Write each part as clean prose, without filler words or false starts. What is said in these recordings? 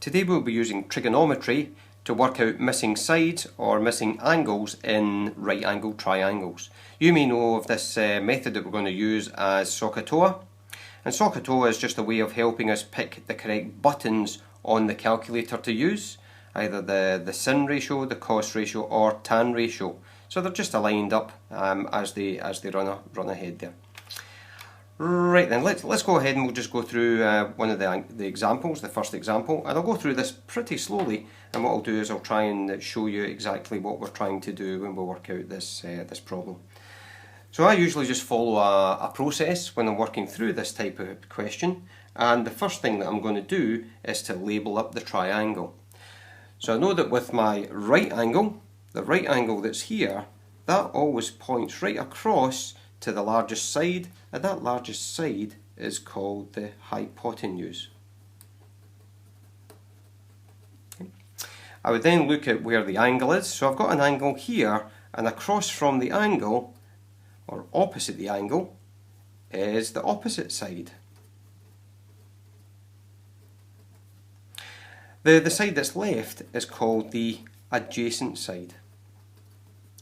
Today we'll be using trigonometry to work out missing sides or missing angles in right angle triangles. You may know of this method that we're going to use as SOHCAHTOA. And SOHCAHTOA is just a way of helping us pick the correct buttons on the calculator to use, either the sin ratio, the cos ratio or tan ratio. So they're just aligned up as they run ahead there. Right then, let's go ahead and we'll just go through one of the examples, the first example, and I'll go through this pretty slowly, and what I'll do is I'll try and show you exactly what we're trying to do when we work out this problem. So I usually just follow a process when I'm working through this type of question, and the first thing that I'm going to do is to label up the triangle. So I know that with my right angle, the right angle that's here, that always points right across to the largest side, and that largest side is called the hypotenuse. Okay. I would then look at where the angle is. So I've got an angle here, and across from the angle, or opposite the angle, is the opposite side. The side that's left is called the adjacent side.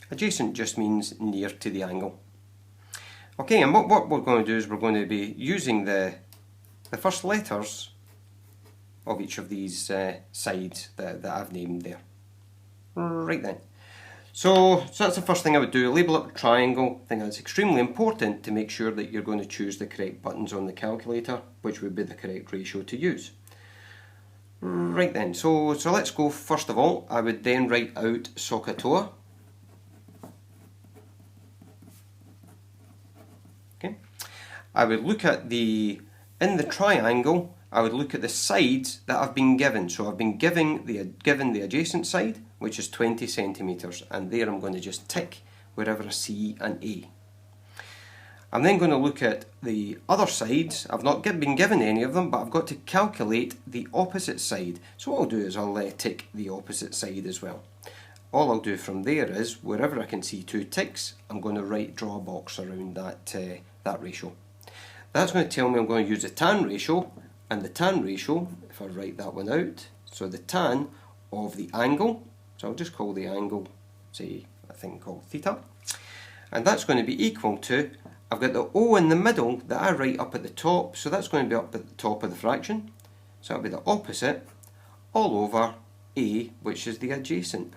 Adjacent just means near to the angle. Okay, and what we're going to do is we're going to be using the first letters of each of these sides that I've named there. Right then. So that's the first thing I would do, label up the triangle. I think that's extremely important to make sure that you're going to choose the correct buttons on the calculator, which would be the correct ratio to use. Right then, so let's go. First of all, I would then write out SOHCAHTOA. Okay. I would look at in the triangle, I would look at the sides that I've been given. So I've been given the adjacent side, which is 20 centimetres, and there I'm going to just tick wherever I see an A. I'm then going to look at the other sides. I've not been given any of them, but I've got to calculate the opposite side. So what I'll do is I'll tick the opposite side as well. All I'll do from there is, wherever I can see two ticks, I'm going to draw a box around that ratio. That's going to tell me I'm going to use the tan ratio, and the tan ratio, if I write that one out, so the tan of the angle, so I'll just call the angle, say, a thing called theta, and that's going to be equal to, I've got the O in the middle that I write up at the top, so that's going to be up at the top of the fraction, so that'll be the opposite, all over A, which is the adjacent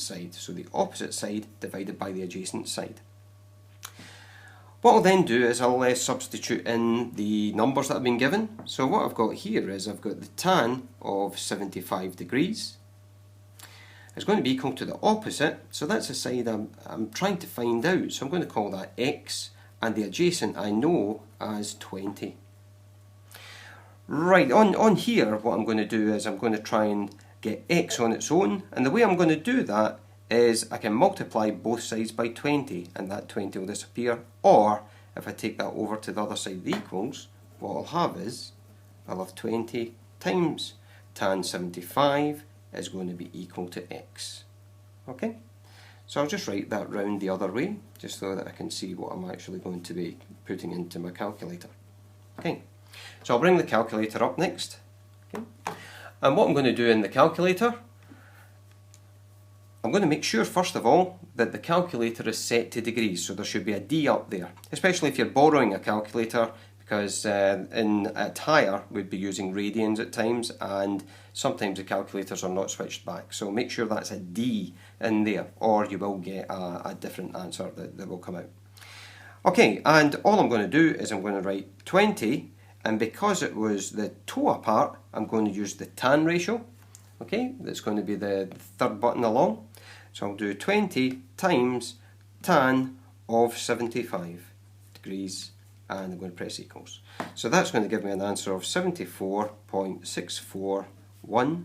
side, so the opposite side divided by the adjacent side. What I'll then do is I'll substitute in the numbers that I've been given. So what I've got here is I've got the tan of 75 degrees. It's going to be equal to the opposite, so that's the side I'm trying to find out. So I'm going to call that x, and the adjacent I know as 20. Right, on here what I'm going to do is I'm going to try and get x on its own, and the way I'm going to do that is I can multiply both sides by 20, and that 20 will disappear, or if I take that over to the other side of the equals, what I'll have is, I'll have 20 times tan 75 is going to be equal to x. Okay, so I'll just write that round the other way, just so that I can see what I'm actually going to be putting into my calculator. Okay, so I'll bring the calculator up next. Okay, and what I'm going to do in the calculator, I'm going to make sure first of all that the calculator is set to degrees, so there should be a D up there, especially if you're borrowing a calculator, because at higher we'd be using radians at times, and sometimes the calculators are not switched back, so make sure that's a D in there, or you will get a different answer that will come out. Okay, and all I'm going to do is I'm going to write 20, and because it was the TOA part, I'm going to use the tan ratio. Okay, that's going to be the third button along. So I'll do 20 times tan of 75 degrees, and I'm going to press equals. So that's going to give me an answer of 74.641.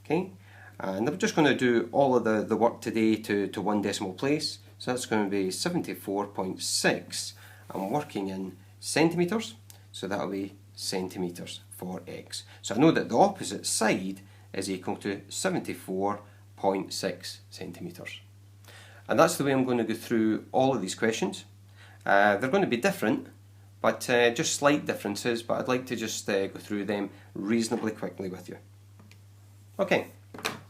Okay, and I'm just going to do all of the work today to one decimal place. So that's going to be 74.6. I'm working in centimetres, so that'll be centimetres for x. So I know that the opposite side is equal to 74.6 centimetres. And that's the way I'm going to go through all of these questions. They're going to be different, but just slight differences, but I'd like to just go through them reasonably quickly with you. Okay,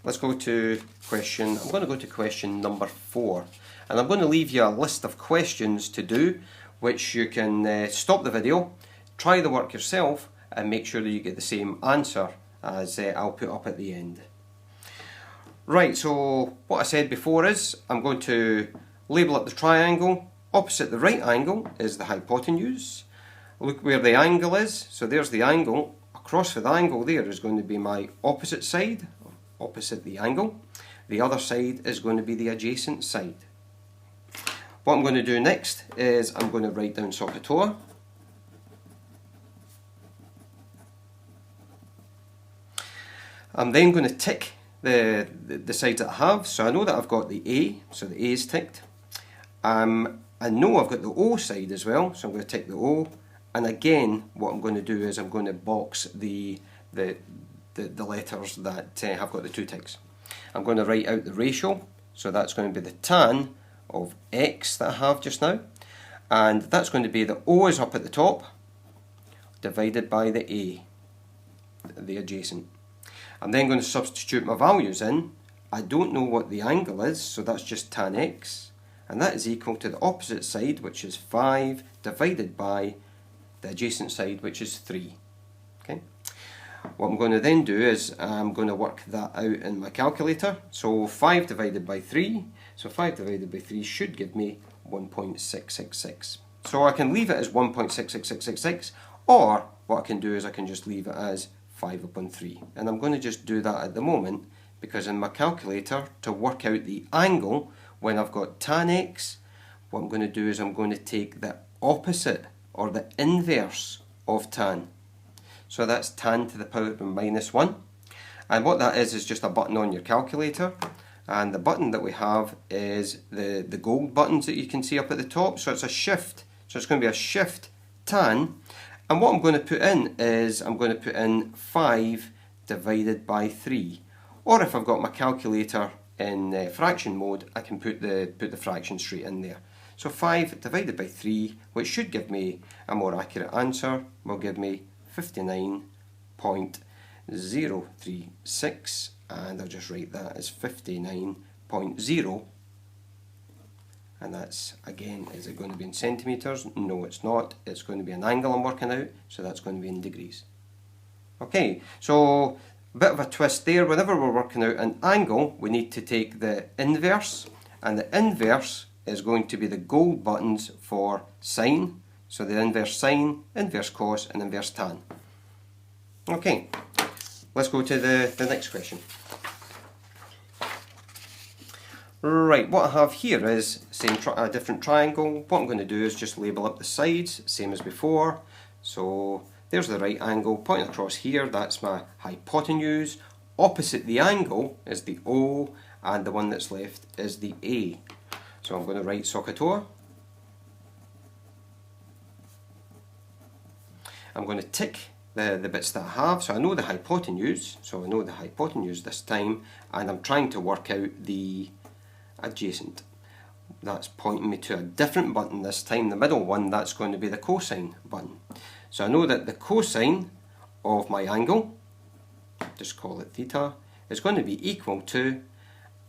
let's go to question, I'm going to go to question number 4. And I'm going to leave you a list of questions to do, which you can stop the video, try the work yourself, and make sure that you get the same answer as I'll put up at the end. Right, so what I said before is, I'm going to label up the triangle. Opposite the right angle is the hypotenuse. Look where the angle is, so there's the angle. Across with the angle there is going to be my opposite side, opposite the angle. The other side is going to be the adjacent side. What I'm going to do next is I'm going to write down SOHCAHTOA. I'm then going to tick the sides that I have. So I know that I've got the A, so the A is ticked. I know I've got the O side as well, so I'm going to tick the O. And again, what I'm going to do is I'm going to box the letters that have got the 2 ticks. I'm going to write out the ratio, so that's going to be the tan of x that I have just now, and that's going to be the O is up at the top divided by the A, the adjacent. I'm then going to substitute my values in. I don't know what the angle is, so that's just tan x, and that is equal to the opposite side, which is 5, divided by the adjacent side, which is 3. Okay. What I'm going to then do is I'm going to work that out in my calculator. So 5 divided by 3, so 5 divided by 3 should give me 1.6666. So I can leave it as 1.66666, or what I can do is I can just leave it as 5 upon 3. And I'm going to just do that at the moment, because in my calculator, to work out the angle, when I've got tan x, what I'm going to do is I'm going to take the opposite, or the inverse of tan. So that's tan to the power of -1. And what that is just a button on your calculator. And the button that we have is the gold buttons that you can see up at the top. So it's a shift. So it's going to be a shift tan. And what I'm going to put in is I'm going to put in 5 divided by 3. Or if I've got my calculator in fraction mode, I can put the fraction straight in there. So 5 divided by 3, which should give me a more accurate answer, will give me 59.036, and I'll just write that as 59.0, and that's, again, is it going to be in centimetres? No, it's not. It's going to be an angle I'm working out, so that's going to be in degrees. Okay, so a bit of a twist there. Whenever we're working out an angle, we need to take the inverse, and the inverse is going to be the gold buttons for sine. So the inverse sine, inverse cos, and inverse tan. Okay, let's go to the next question. Right, what I have here is a different triangle. What I'm going to do is just label up the sides, same as before. So there's the right angle pointing across here, that's my hypotenuse. Opposite the angle is the O, and the one that's left is the A. So I'm going to write SOHCAHTOA. I'm going to tick the bits that I have. So I know the hypotenuse, so I know the hypotenuse this time, and I'm trying to work out the adjacent. That's pointing me to a different button this time. The middle one, that's going to be the cosine button. So I know that the cosine of my angle, just call it theta, is going to be equal to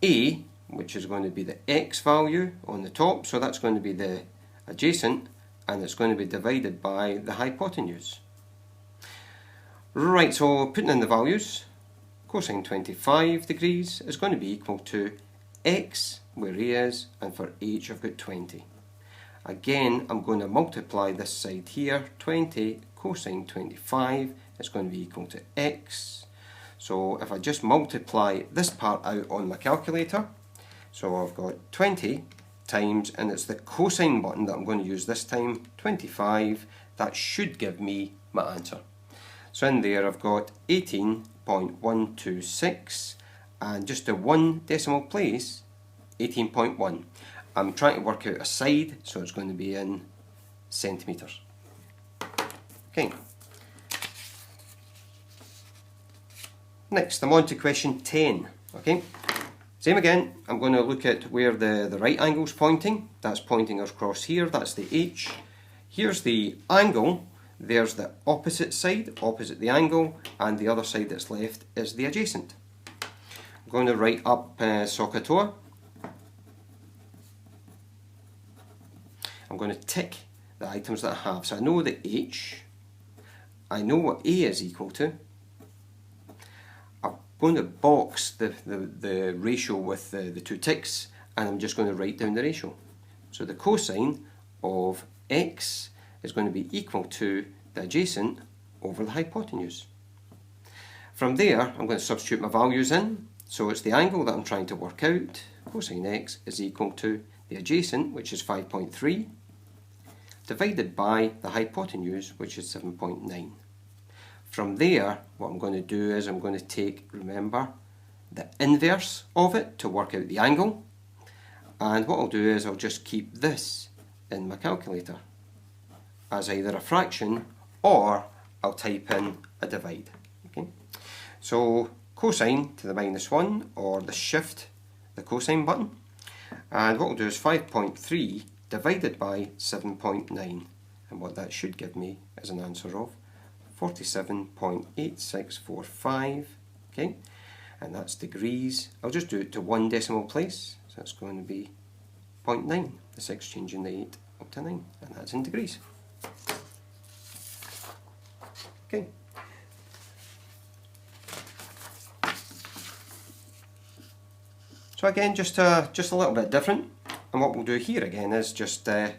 A, which is going to be the x value on the top, so that's going to be the adjacent, and it's going to be divided by the hypotenuse. Right, so putting in the values, cosine 25 degrees is going to be equal to x, where A is, and for h I've got 20. Again, I'm going to multiply this side here, 20 cosine 25 is going to be equal to x. So if I just multiply this part out on my calculator, so I've got 20 times, and it's the cosine button that I'm going to use this time, 25, that should give me my answer. So in there I've got 18.126, and just to one decimal place, 18.1. I'm trying to work out a side, so it's going to be in centimetres. Okay. Next, I'm on to question 10. Okay. Same again, I'm going to look at where the right angle's pointing. That's pointing across here, that's the H. Here's the angle, there's the opposite side, opposite the angle, and the other side that's left is the adjacent. going to write up SOHCAHTOA. I'm going to tick the items that I have. So I know the H, I know what A is equal to. I'm going to box the ratio with the two ticks, and I'm just going to write down the ratio. So the cosine of x is going to be equal to the adjacent over the hypotenuse. From there, I'm going to substitute my values in. So it's the angle that I'm trying to work out. Cosine x is equal to the adjacent, which is 5.3, divided by the hypotenuse, which is 7.9. From there, what I'm going to do is I'm going to take, remember, the inverse of it to work out the angle. And what I'll do is I'll just keep this in my calculator as either a fraction, or I'll type in a divide. Okay? So cosine to the -1, or the shift the cosine button, and what we'll do is 5.3 divided by 7.9, and what that should give me is an answer of 47.8645. Okay, and that's degrees. I'll just do it to one decimal place, so it's going to be 0.9, the 6 changing the 8 up to 9, and that's in degrees. Okay. So again, just a little bit different, and what we'll do here again is just, here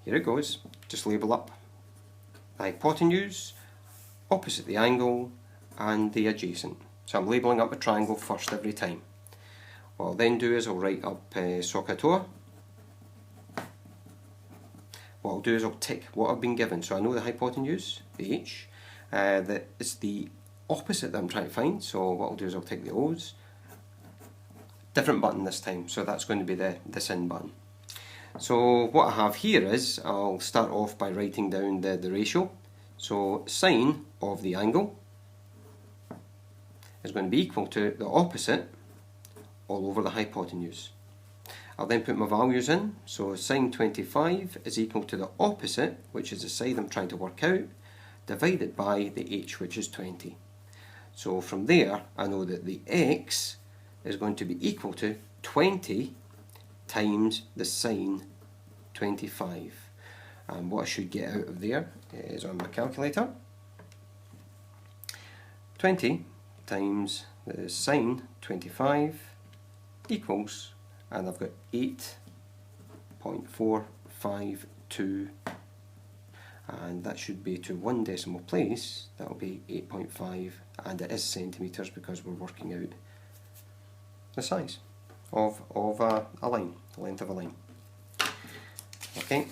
it goes, just label up the hypotenuse, opposite the angle, and the adjacent. So I'm labelling up a triangle first every time. What I'll then do is I'll write up SOHCAHTOA. What I'll do is I'll tick what I've been given. So I know the hypotenuse, the H, that is the opposite that I'm trying to find, so what I'll do is I'll tick the O's. Different button this time, so that's going to be the sin button. So what I have here is, I'll start off by writing down the ratio. So sine of the angle is going to be equal to the opposite all over the hypotenuse. I'll then put my values in, so sine 25 is equal to the opposite, which is the side I'm trying to work out, divided by the h, which is 20. So from there, I know that the x is going to be equal to 20 times the sine 25. And what I should get out of there is on my calculator, 20 times the sine 25 equals, and I've got 8.452, and that should be to one decimal place, that will be 8.5, and it is centimetres because we're working out the size of a line, the length of a line. Okay,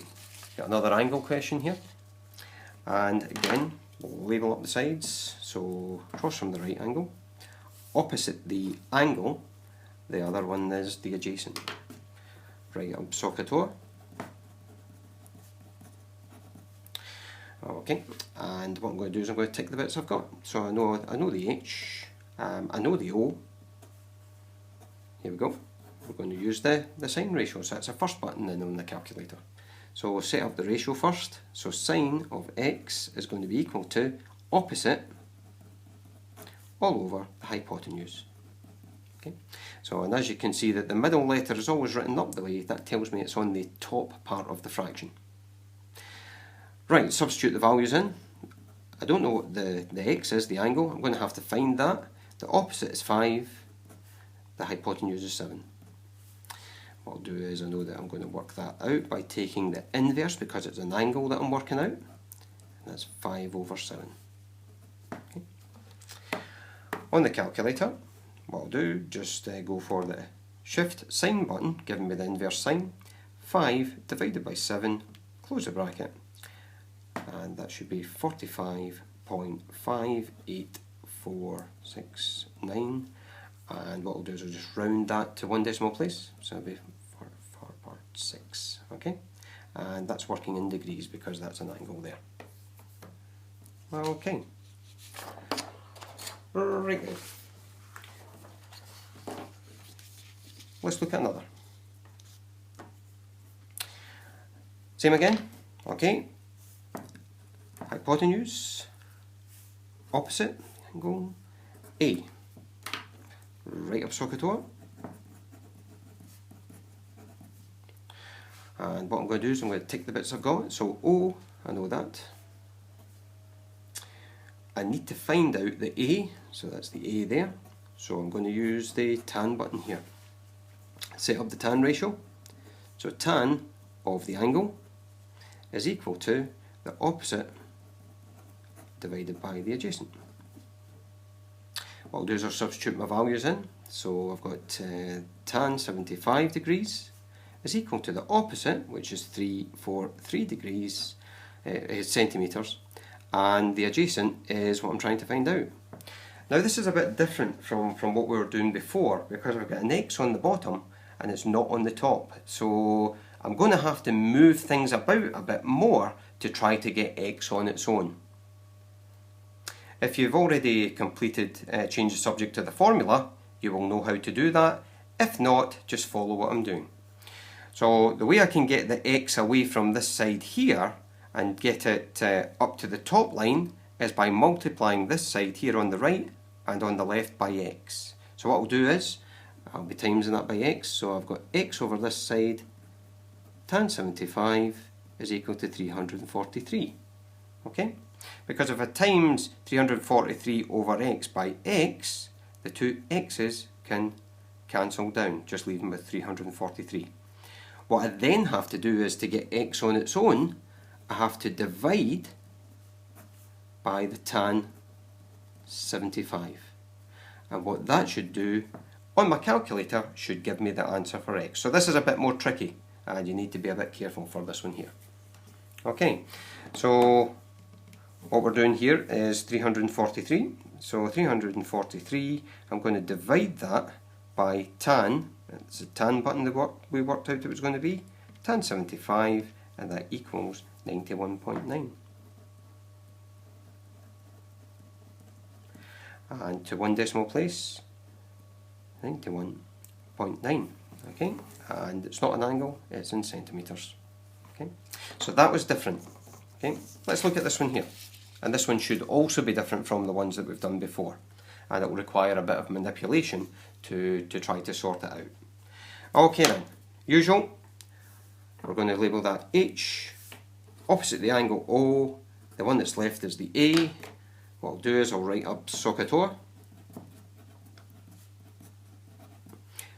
got another angle question here, and again we'll label up the sides. So across from the right angle, opposite the angle, the other one is the adjacent. Write up SOHCAHTOA. Okay, and what I'm going to do is I'm going to tick the bits I've got. So I know the H, I know the O. Here we go. We're going to use the sine ratio, so that's the first button in on the calculator. So we'll set up the ratio first. So sine of x is going to be equal to opposite all over the hypotenuse. Okay. So, and as you can see that the middle letter is always written up the way, that tells me it's on the top part of the fraction. Right, substitute the values in. I don't know what the x is, the angle. I'm going to have to find that. The opposite is 5. The hypotenuse is 7. What I'll do is I know that I'm going to work that out by taking the inverse because it's an angle that I'm working out. And that's 5 over 7. Okay. On the calculator, what I'll do, just go for the shift sign button, giving me the inverse sign. 5 divided by 7, close the bracket, and that should be 45.58469. And what I'll do is I'll just round that to one decimal place, so it'll be 4.6. Okay, and that's working in degrees because that's an angle there. Okay, right then. Let's look at another. Same again. Okay, hypotenuse, opposite angle A. right up SOHCAHTOA. And what I'm going to do is I'm going to take the bits I've got. So O, I know that. I need to find out the A, so that's the A there. So I'm going to use the tan button here. Set up the tan ratio. So tan of the angle is equal to the opposite divided by the adjacent. What I'll do is I'll substitute my values in. So I've got tan 75 degrees is equal to the opposite, which is 343 degrees centimetres, and the adjacent is what I'm trying to find out. Now this is a bit different from what we were doing before, because I've got an X on the bottom and it's not on the top. So I'm going to have to move things about a bit more to try to get X on its own. If you've already completed change the subject to the formula, you will know how to do that. If not, just follow what I'm doing. So the way I can get the X away from this side here and get it up to the top line is by multiplying this side here on the right and on the left by X. So what I'll do is, I'll be timesing that by X, so I've got X over this side, tan 75 is equal to 343. Okay? Because if I times 343 over X by X, the two X's can cancel down, just leaving with 343. What I then have to do is, to get X on its own, I have to divide by the tan 75. And what that should do on my calculator should give me the answer for X. So this is a bit more tricky and you need to be a bit careful for this one here. Okay, so what we're doing here is 343. So 343, I'm going to divide that by tan. It's the tan button that we worked out it was going to be. Tan 75, and that equals 91.9. And to one decimal place, 91.9. Okay, and it's not an angle, it's in centimetres. Okay, so that was different. Okay, let's look at this one here. And this one should also be different from the ones that we've done before. And it will require a bit of manipulation to try to sort it out. Okay then, usual, we're going to label that H, opposite the angle O, the one that's left is the A. What I'll do is I'll write up SOHCAHTOA.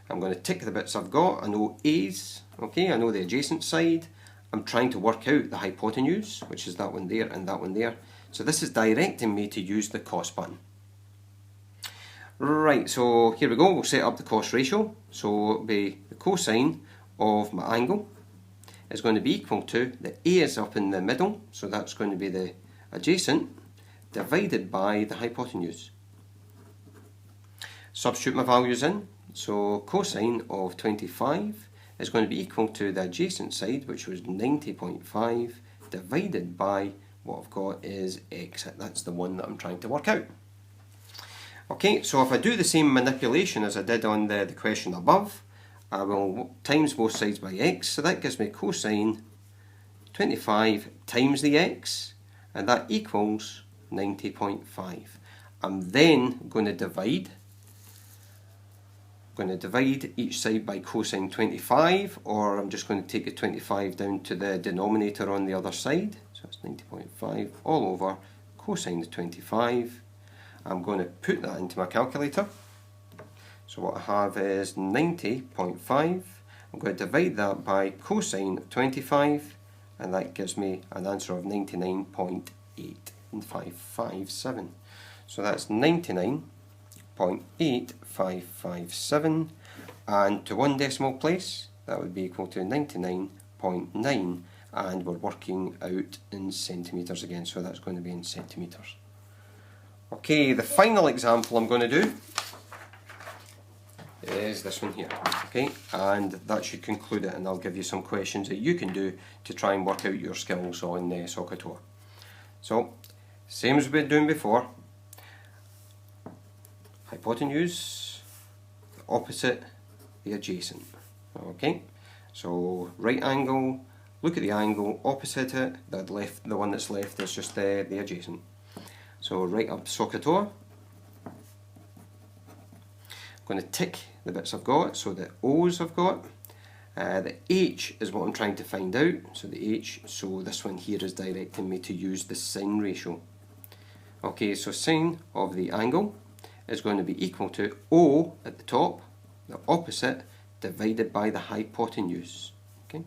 I'm going to tick the bits I've got. I know A's, okay, I know the adjacent side. I'm trying to work out the hypotenuse, which is that one there and that one there. So this is directing me to use the cos button. Right, so here we go, we'll set up the cos ratio. So it'll be the cosine of my angle is going to be equal to, the A is up in the middle, so that's going to be the adjacent, divided by the hypotenuse. Substitute my values in, so cosine of 25 is going to be equal to the adjacent side, which was 90.5, divided by what I've got is X. That's the one that I'm trying to work out. Okay, so if I do the same manipulation as I did on the question above, I will times both sides by X, so that gives me cosine 25 times the X, and that equals 90.5. I'm then going to divide. I'm going to divide each side by cosine 25, or I'm just going to take the 25 down to the denominator on the other side. So it's 90.5 all over cosine 25. I'm going to put that into my calculator. So what I have is 90.5. I'm going to divide that by cosine 25, and that gives me an answer of 99.8557. So that's 99.8557, and to one decimal place that would be equal to 99.9, and we're working out in centimetres again, so that's going to be in centimetres. Okay, the final example I'm going to do is this one here, okay, and that should conclude it, and I'll give you some questions that you can do to try and work out your skills on SOHCAHTOA. So, same as we've been doing before, hypotenuse, the opposite, the adjacent, okay, so right angle, look at the angle opposite it, the one that's left is just the adjacent. So write up SOHCAHTOA. I'm going to tick the bits I've got, so the O's I've got. The H is what I'm trying to find out, so the H, so this one here is directing me to use the sine ratio. Okay, so sine of the angle is going to be equal to O at the top, the opposite, divided by the hypotenuse. Okay.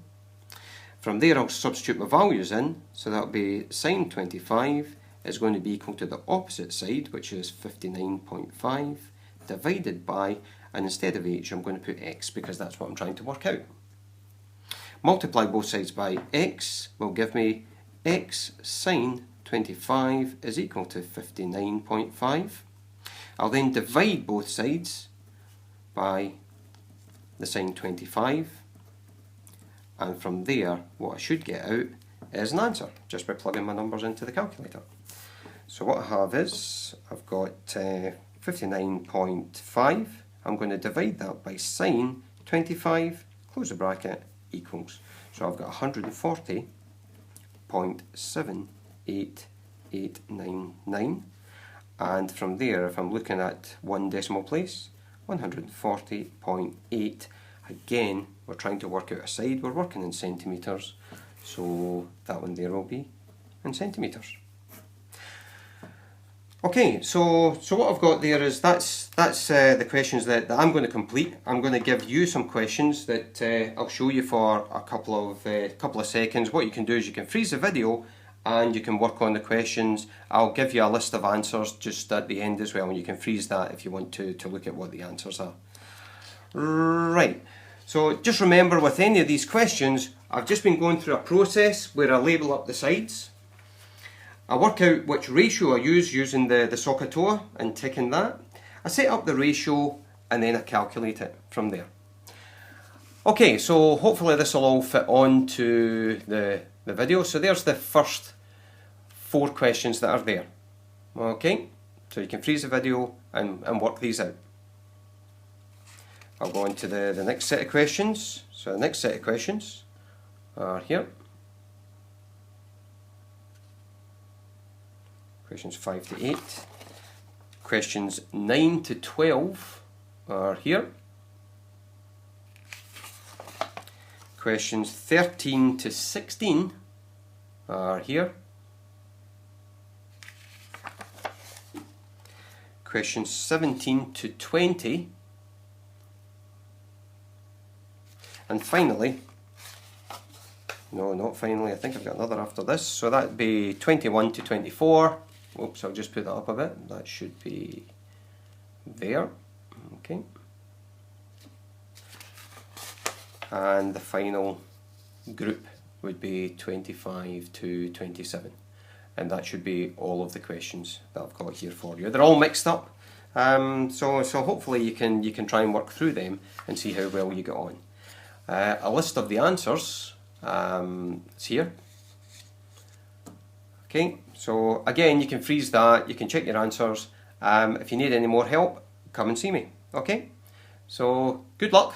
From there I'll substitute my values in, so that'll be sine 25 is going to be equal to the opposite side, which is 59.5, divided by, and instead of H I'm going to put X because that's what I'm trying to work out. Multiply both sides by X will give me X sine 25 is equal to 59.5. I'll then divide both sides by the sine 25, and from there what I should get out is an answer just by plugging my numbers into the calculator. So what I have is, I've got 59.5, I'm going to divide that by sine 25, close the bracket, equals. So I've got 140.78899, and from there, if I'm looking at one decimal place, 140.8. Again, we're trying to work out a side, we're working in centimetres, so that one there will be in centimetres. Okay, so what I've got there is that's the questions that I'm going to complete. I'm going to give you some questions that I'll show you for a couple of seconds. What you can do is you can freeze the video and you can work on the questions. I'll give you a list of answers just at the end as well, and you can freeze that if you want to look at what the answers are. Right, so just remember with any of these questions, I've just been going through a process where I label up the sides. I work out which ratio I use using the SOHCAHTOA and ticking that. I set up the ratio and then I calculate it from there. Okay, so hopefully this will all fit on to the video. So there's the first 4 questions that are there. Okay, so you can freeze the video and work these out. I'll go on to the next set of questions. So the next set of questions are here. Questions 5 to 8. Questions 9 to 12 are here. Questions 13 to 16 are here. Questions 17 to 20. And finally, no, not finally, I think I've got another after this, so that'd be 21 to 24. Oops, I'll just put that up a bit. That should be there. Okay. And the final group would be 25 to 27. And that should be all of the questions that I've got here for you. They're all mixed up. So hopefully you can try and work through them and see how well you get on. A list of the answers is here. Okay, so again, you can freeze that, you can check your answers. If you need any more help, come and see me. Okay, so good luck.